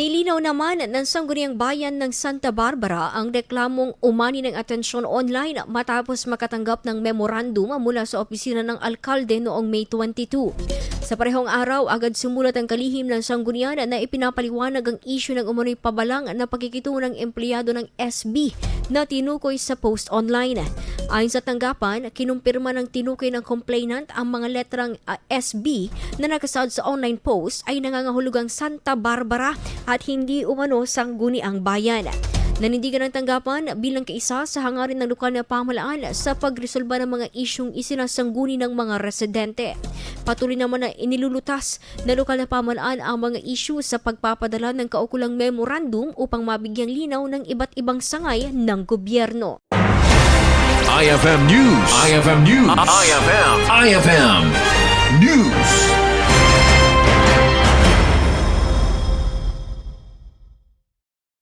Nilinaw naman ng Sangguniang Bayan ng Santa Barbara ang reklamong umani ng atensyon online matapos makatanggap ng memorandum mula sa opisina ng alkalde noong May 22. Sa parehong araw, agad sumulat ang kalihim ng Sanggunian na ipinapaliwanag ang isyu ng umano'y pabalang na pakikitungo ng empleyado ng SB na tinukoy sa post online. Ayon sa tanggapan, kinompirma ng tinukoy ng complainant ang mga letrang SB na nakasaad sa online post ay nangangahulugang Santa Barbara at hindi umano Sangguniang Bayan. Nanindigan ng tanggapan bilang kaisa sa hangarin ng lokal na pamahalaan sa pagresolba ng mga isyung isinasangguni ng mga residente. Patuloy naman na inilulutas na lokal na pamahalaan ang mga isyu sa pagpapadala ng kaukulang memorandum upang mabigyang-linaw ng iba't-ibang sangay ng gobyerno. IFM News. IFM News. IFM News.